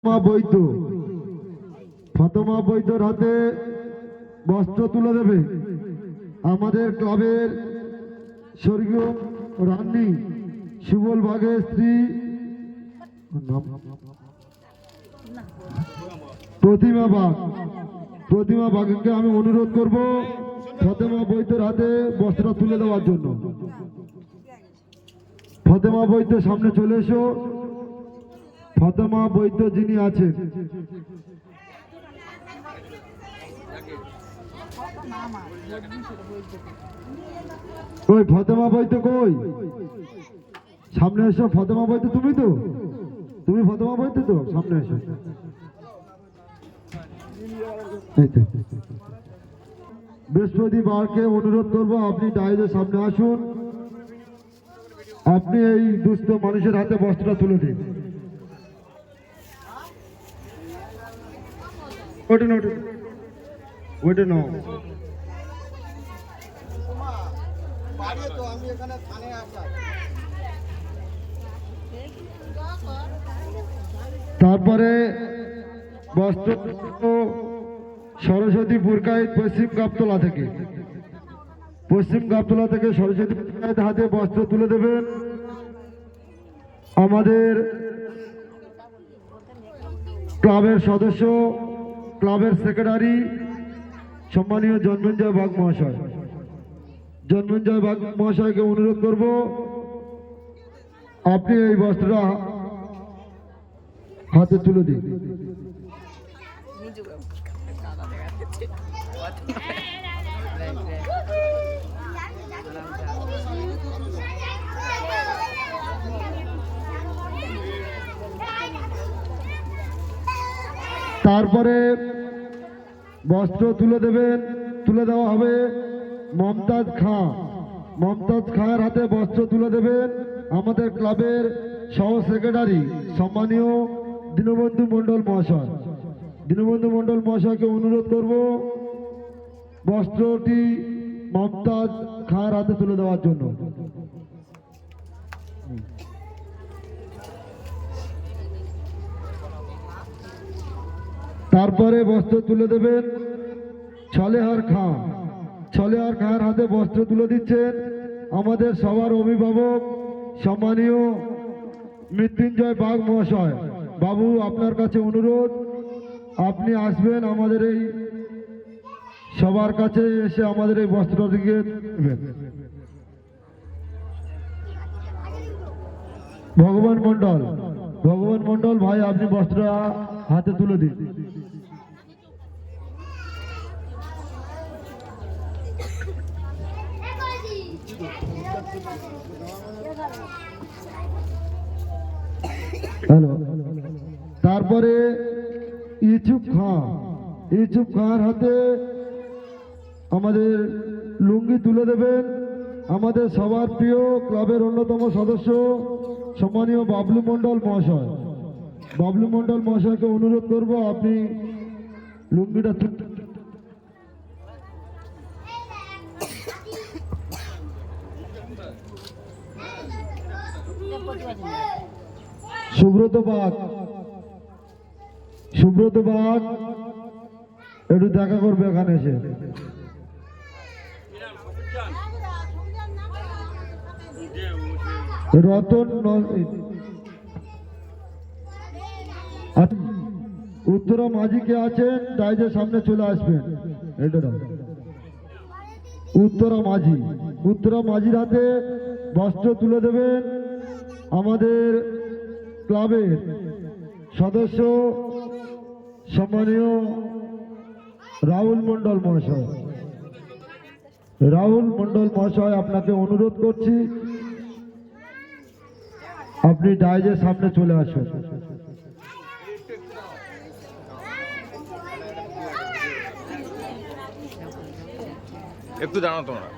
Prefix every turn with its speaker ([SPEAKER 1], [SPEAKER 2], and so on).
[SPEAKER 1] বৈদ্য ফাতেমা বৈদ্যর হাতে বস্ত্র তুলে দেবে আমাদের ক্লাবের স্বর্গীয় রানী সুবল বাগের স্ত্রী প্রতিমা বাগকে আমি অনুরোধ করব ফাতেমা বৈদ্যর হাতে বস্ত্র তুলে দেওয়ার জন্য। ফাতেমা বৈদ্য সামনে চলে এসো। ফাতেমা বৈদ্য যিনি আছেন কই ফাতেমা বৈদ্য কই? সামনে এসো। ফাতেমা বৈদ্য তুমি তো? তুমি ফাতেমা বৈদ্য তো? সামনে এসো। বৃহস্পতিবারকে অনুরোধ করবো আপনি ডাইজের সামনে আসুন। আপনি এই দুস্থ মানুষের হাতে বস্ত্রটা তুলে দিন। ওইটা নাও। তারপরে বস্ত্র সরস্বতী পুরকাইত পশ্চিম গাবতলা থেকে সরস্বতী পুরকাইত হাতে বস্ত্র তুলে দেবেন আমাদের ক্লাবের সদস্য, ক্লাবের সেক্রেটারি সম্মানীয় জন্মেঞ্জয় বাগ মহাশয়। জন্মেঞ্জয় বাগ মহাশয়কে অনুরোধ করব আপনি এই বস্ত্রটা হাতে তুলে দিন। তারপরে বস্ত্র তুলে দেওয়া হবে মমতাজ খাঁর হাতে বস্ত্র তুলে দেবেন আমাদের ক্লাবের সহ সেক্রেটারি সম্মানীয় দীনবন্ধু মণ্ডল মহাশয়। দীনবন্ধু মণ্ডল মহাশয়কে অনুরোধ করব বস্ত্রটি মমতাজ খাঁর হাতে তুলে দেওয়ার জন্য। তারপরে বস্ত্র তুলে দেবেন ছলেহার খাঁর হাতে বস্ত্র তুলে দিচ্ছেন আমাদের সবার অভিভাবক সম্মানীয় মৃত্যুঞ্জয় বাগ মহাশয়। বাবু, আপনার কাছে অনুরোধ আপনি আসবেন আমাদের এই সবার কাছে এসে আমাদের এই বস্ত্রটিকে দেবেন। ভগবান মন্ডল ভাই, আপনি বস্ত্র হাতে তুলে দিন। তারপরে ইউসুফ খাঁর হাতে আমাদের লুঙ্গি তুলে দেবেন আমাদের সবার প্রিয় ক্লাবের অন্যতম সদস্য সম্মানীয় বাবলু মন্ডল মহাশয়কে অনুরোধ করব আপনি লুঙ্গিটা সুব্রত বাগ একটু দেখা করবে এখানে এসে। রতন উত্তরা মাঝি কে আছেন ডাইজের সামনে চলে আসবেন। উত্তরা মাঝির হাতে বস্ত্র তুলে দেবেন আমাদের ক্লাবের সদস্য সম্মানীয় রাহুল মন্ডল মহাশয়। আপনাকে অনুরোধ করছি আপনি ডাইজের সামনে চলে আসুন।
[SPEAKER 2] একটু জানো তোমরা।